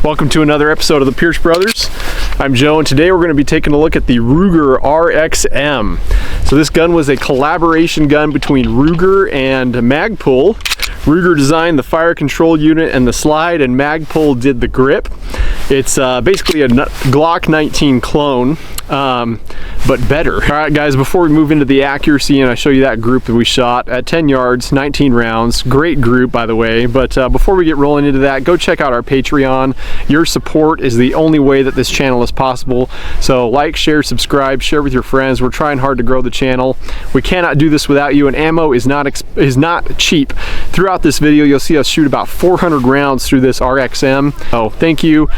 Welcome to another episode of the Pierce Brothers. I'm Joe, and today we're going to be taking a look at the Ruger RXM. So this gun was a collaboration gun between Ruger and Magpul. Ruger designed the fire control unit and the slide, and Magpul did the grip. It's basically a Glock 19 clone, but better. All right, guys, before we move into the accuracy and I show you that group that we shot at 10 yards, 19 rounds, great group, by the way. But before we get rolling into that, go check out our Patreon. Your support is the only way that this channel is possible. So like, share, subscribe, share with your friends. We're trying hard to grow the channel. We cannot do this without you, and ammo is not cheap. Throughout this video, you'll see us shoot about 400 rounds through this RXM. So thank you.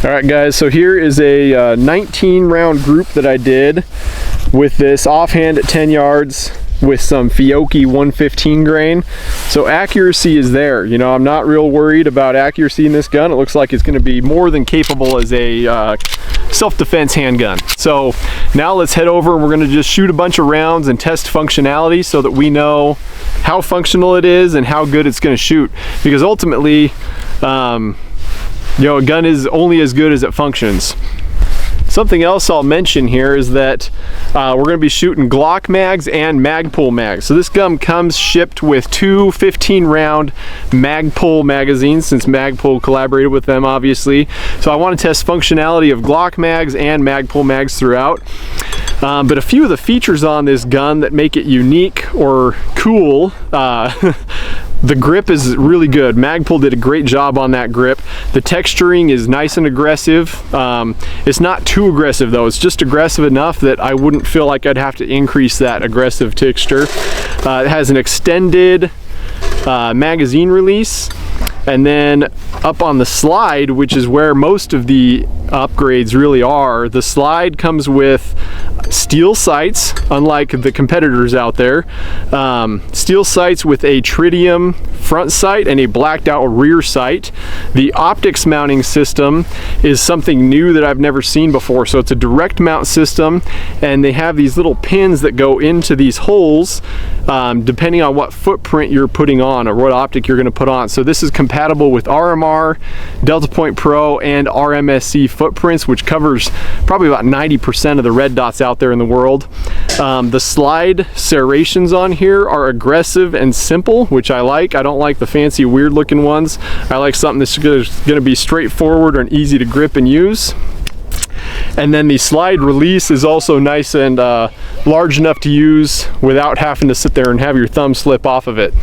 All right, guys, so here is a 19 round group that I did with this offhand at 10 yards with some Fiocchi 115 grain. So accuracy is there. You know, I'm not real worried about accuracy in this gun. It looks like it's going to be more than capable as a self-defense handgun. So now let's head over and we're going to just shoot a bunch of rounds and test functionality so that we know how functional it is and how good it's going to shoot. Because ultimately, you know, a gun is only as good as it functions. Something else I'll mention here is that we're going to be shooting Glock mags and Magpul mags. So this gun comes shipped with two 15-round Magpul magazines, since Magpul collaborated with them, obviously. So I want to test functionality of Glock mags and Magpul mags throughout. But a few of the features on this gun that make it unique or cool, the grip is really good. Magpul did a great job on that grip. The texturing is nice and aggressive. It's not too aggressive though. It's just aggressive enough that I wouldn't feel like I'd have to increase that aggressive texture. It has an extended magazine release. And then up on the slide, which is where most of the upgrades really are, the slide comes with steel sights, unlike the competitors out there. Steel sights with a tritium front sight and a blacked out rear sight. The Optics mounting system is something new that I've never seen before. So it's a direct mount system, and they have these little pins that go into these holes depending on what footprint you're putting on or what optic you're going to put on. So this is compatible with RMR, Delta Point Pro, and RMSC footprints, which covers probably about 90% of the red dots out there in the world. The slide serrations on here are aggressive and simple, which I like. I don't like the fancy weird looking ones. I like something that's going to be straightforward and easy to grip and use. And then the slide release is also nice and large enough to use without having to sit there and have your thumb slip off of it.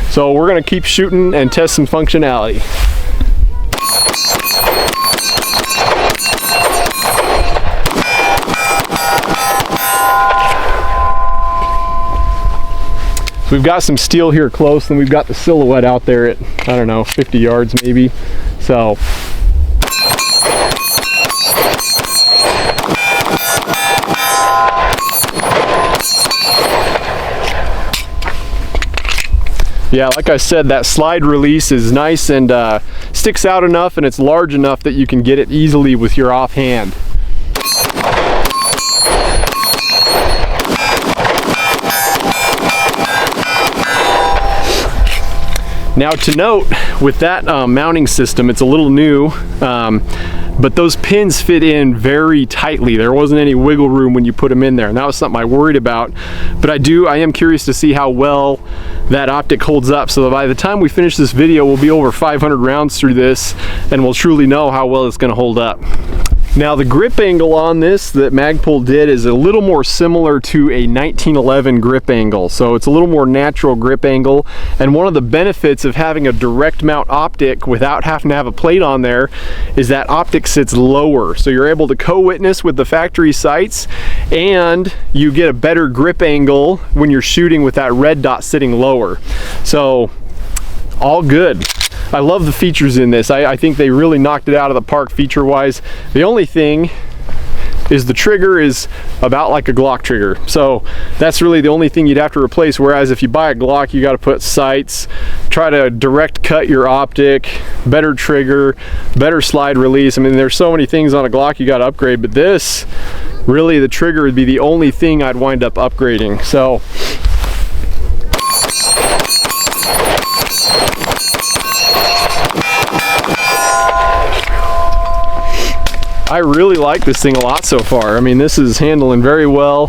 So we're going to keep shooting and test some functionality. So we've got some steel here close, and we've got the silhouette out there at, I don't know, 50 yards maybe. So yeah, like I said, that slide release is nice and sticks out enough, and it's large enough that you can get it easily with your offhand. Now to note, with that mounting system, it's a little new, but those pins fit in very tightly. There wasn't any wiggle room when you put them in there, and that was something I worried about. But I am curious to see how well that optic holds up, so that by the time we finish this video, we'll be over 500 rounds through this, and we'll truly know how well it's going to hold up. Now the grip angle on this that Magpul did is a little more similar to a 1911 grip angle. So it's a little more natural grip angle, and one of the benefits of having a direct mount optic without having to have a plate on there is that optic sits lower. So you're able to co-witness with the factory sights, and you get a better grip angle when you're shooting with that red dot sitting lower. So all good. I love the features in this. I think they really knocked it out of the park feature wise. The only thing is the trigger is about like a Glock trigger. So that's really the only thing you'd have to replace. Whereas if you buy a Glock, you got to put sights, try to direct cut your optic, better trigger, better slide release. I mean, there's so many things on a Glock you got to upgrade, but this, really the trigger would be the only thing I'd wind up upgrading. So I really like this thing a lot so far. I mean, this is handling very well,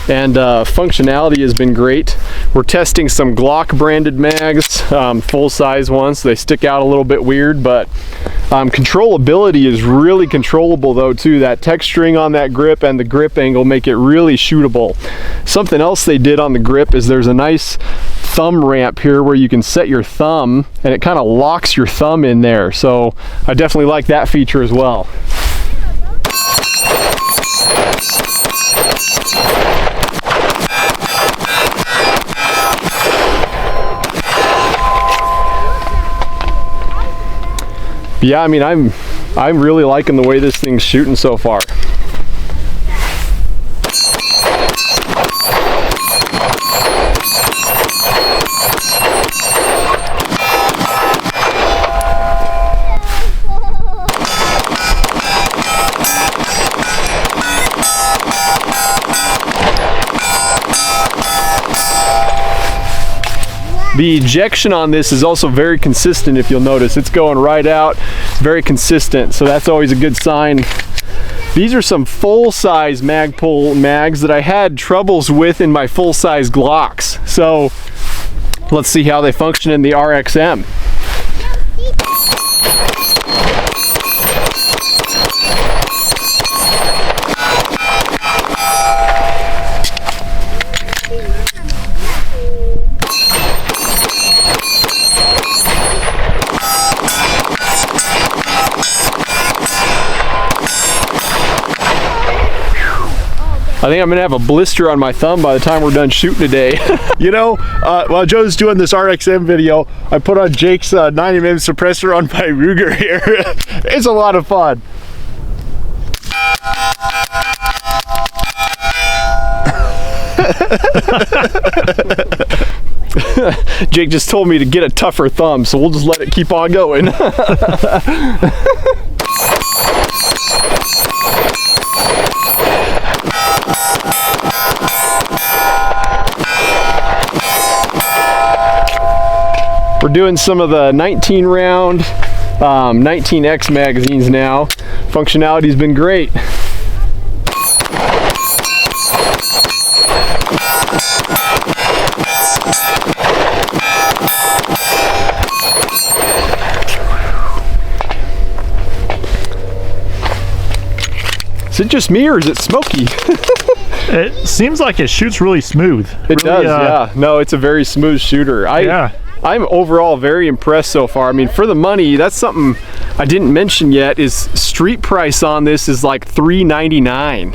and functionality has been great. We're testing some Glock branded mags, full-size ones. They stick out a little bit weird, but controllability is really controllable though too. That texturing on that grip and the grip angle make it really shootable. Something else they did on the grip is there's a nice thumb ramp here where you can set your thumb, and it kind of locks your thumb in there. So I definitely like that feature as well. Yeah, I mean, I'm really liking the way this thing's shooting so far. The ejection on this is also very consistent. If you'll notice, it's going right out, very consistent, so that's always a good sign. These are some full-size Magpul mags that I had troubles with in my full-size Glocks. So let's see how they function in the RXM. I think I'm gonna have a blister on my thumb by the time we're done shooting today. You know, while Joe's doing this RXM video, I put on Jake's 90mm suppressor on my Ruger here. It's a lot of fun. Jake just told me to get a tougher thumb, so we'll just let it keep on going. We're doing some of the 19 round 19X magazines now. Functionality's been great. Is it just me or is it smoky? It seems like it shoots really smooth. It really, does, yeah. No, it's a very smooth shooter. I'm overall very impressed so far. I mean, for the money, that's something I didn't mention yet, is street price on this is like $399,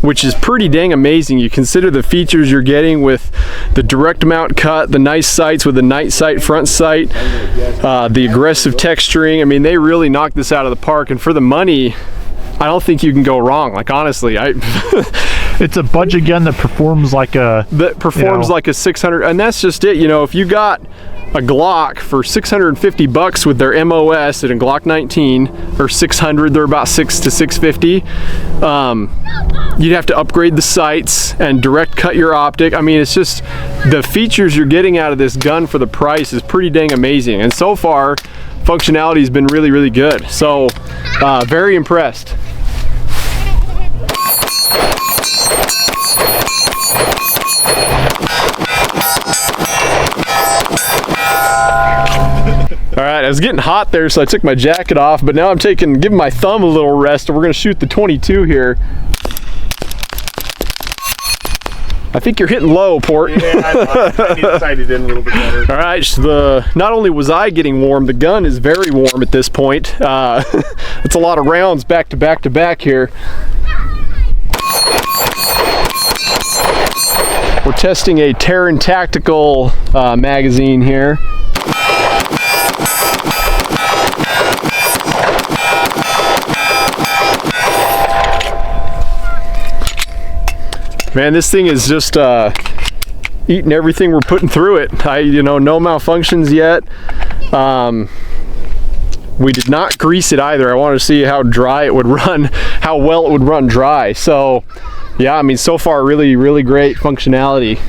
which is pretty dang amazing. You consider the features you're getting with the direct mount cut, the nice sights with the night sight, front sight, the aggressive texturing. I mean, they really knocked this out of the park, and for the money, I don't think you can go wrong. Like, honestly, it's a budget gun that performs like a... like a 600, and that's just it. You know, if you got a Glock for 650 bucks with their MOS at a Glock 19, or 600, they're about 6 to 650. You'd have to upgrade the sights and direct cut your optic. I mean, it's just the features you're getting out of this gun for the price is pretty dang amazing. And so far, functionality has been really, really good. So, very impressed. All right, I was getting hot there, so I took my jacket off, but now I'm giving my thumb a little rest, and we're gonna shoot the 22 here. I think you're hitting low, Port. Yeah, I need to sight it in a little bit better. All right, so not only was I getting warm, the gun is very warm at this point. It's a lot of rounds back to back to back here. We're testing a Terran Tactical magazine here. Man, this thing is just eating everything we're putting through it. No malfunctions yet. We did not grease it either. I wanted to see how dry it would run, how well it would run dry. So, yeah, I mean, so far, really, really great functionality.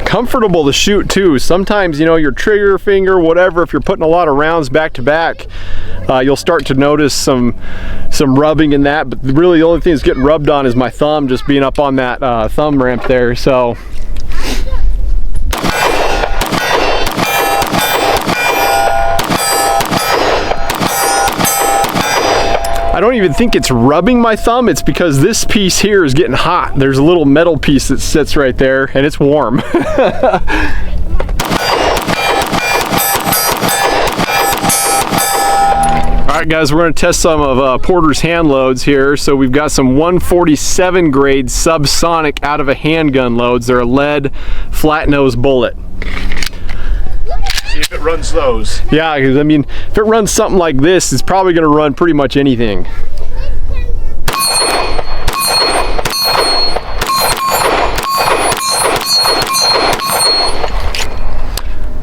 comfortable to shoot too. Sometimes, you know, your trigger finger, whatever, if you're putting a lot of rounds back to back, you'll start to notice some rubbing in that, but really the only thing that's getting rubbed on is my thumb, just being up on that thumb ramp there. So I don't even think it's rubbing my thumb, it's because this piece here is getting hot. There's a little metal piece that sits right there and it's warm. Alright guys, we're going to test some of Porter's hand loads here. So we've got some 147 grade Subsonic out of a handgun loads. They're a lead flat nose bullet. See if it runs those. Yeah, because I mean, if it runs something like this, it's probably going to run pretty much anything.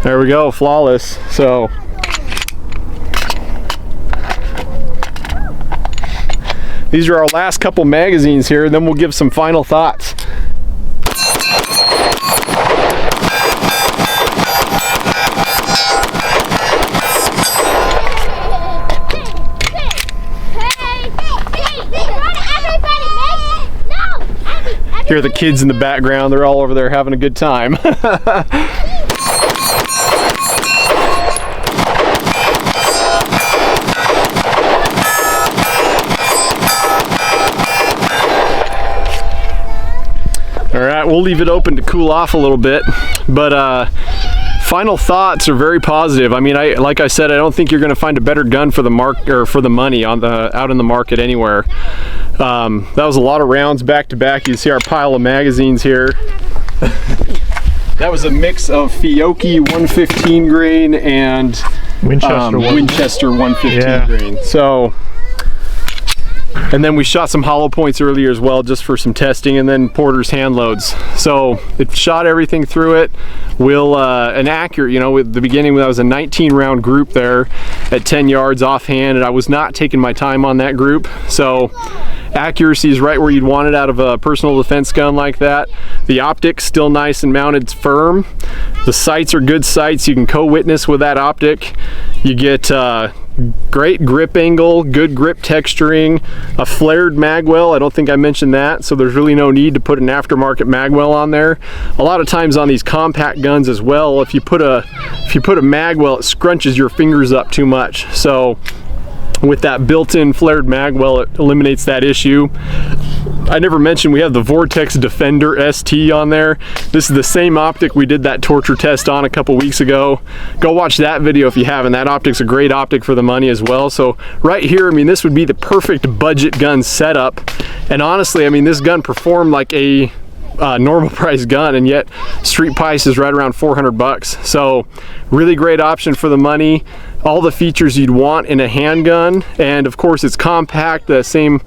There we go, flawless. So these are our last couple magazines here, then we'll give some final thoughts. Hear the kids in the background, they're all over there having a good time. Alright, we'll leave it open to cool off a little bit, but final thoughts are very positive. I mean, like I said, I don't think you're going to find a better gun for the money on out in the market anywhere. That was a lot of rounds back to back. You see our pile of magazines here. That was a mix of Fiocchi 115 grain and Winchester 115 grain. So, and then we shot some hollow points earlier as well, just for some testing, and then Porter's hand loads. So it shot everything through it. An accurate, you know, at the beginning that was a 19 round group there at 10 yards offhand, and I was not taking my time on that group. So accuracy is right where you'd want it out of a personal defense gun like that. The optic's still nice and mounted firm. The sights are good sights. You can co-witness with that optic. You get great grip angle, good grip texturing, a flared magwell. I don't think I mentioned that, so there's really no need to put an aftermarket magwell on there. A lot of times on these compact guns as well, if you put a magwell, it scrunches your fingers up too much. So with that built-in flared magwell, it eliminates that issue. I never mentioned we have the Vortex Defender ST on there. This is the same optic we did that torture test on a couple weeks ago. Go watch that video if you haven't. That optic's a great optic for the money as well. So right here, I mean, this would be the perfect budget gun setup. And honestly, I mean, this gun performed like a normal price gun, and yet street price is right around 400 bucks. So really great option for the money. All the features you'd want in a handgun, and of course it's compact, the same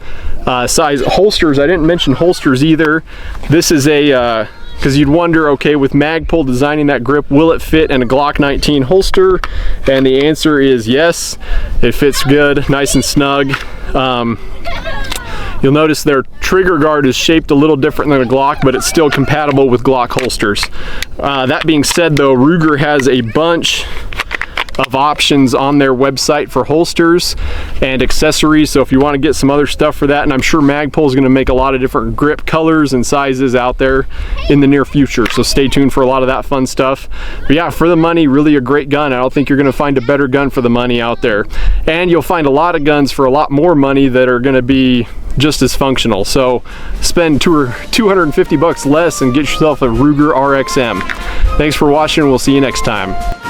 size holsters. I didn't mention holsters either. This is a because you'd wonder, okay, with Magpul designing that grip, will it fit in a Glock 19 holster? And the answer is yes. It fits good, nice and snug. You'll notice their trigger guard is shaped a little different than a Glock, but it's still compatible with Glock holsters. That being said though, Ruger has a bunch of options on their website for holsters and accessories, so if you want to get some other stuff for that, and I'm sure Magpul is going to make a lot of different grip colors and sizes out there in the near future, so stay tuned for a lot of that fun stuff. But yeah, for the money, really a great gun. I don't think you're going to find a better gun for the money out there, and you'll find a lot of guns for a lot more money that are going to be just as functional. So spend 250 bucks less and get yourself a Ruger RXM. Thanks for watching, we'll see you next time.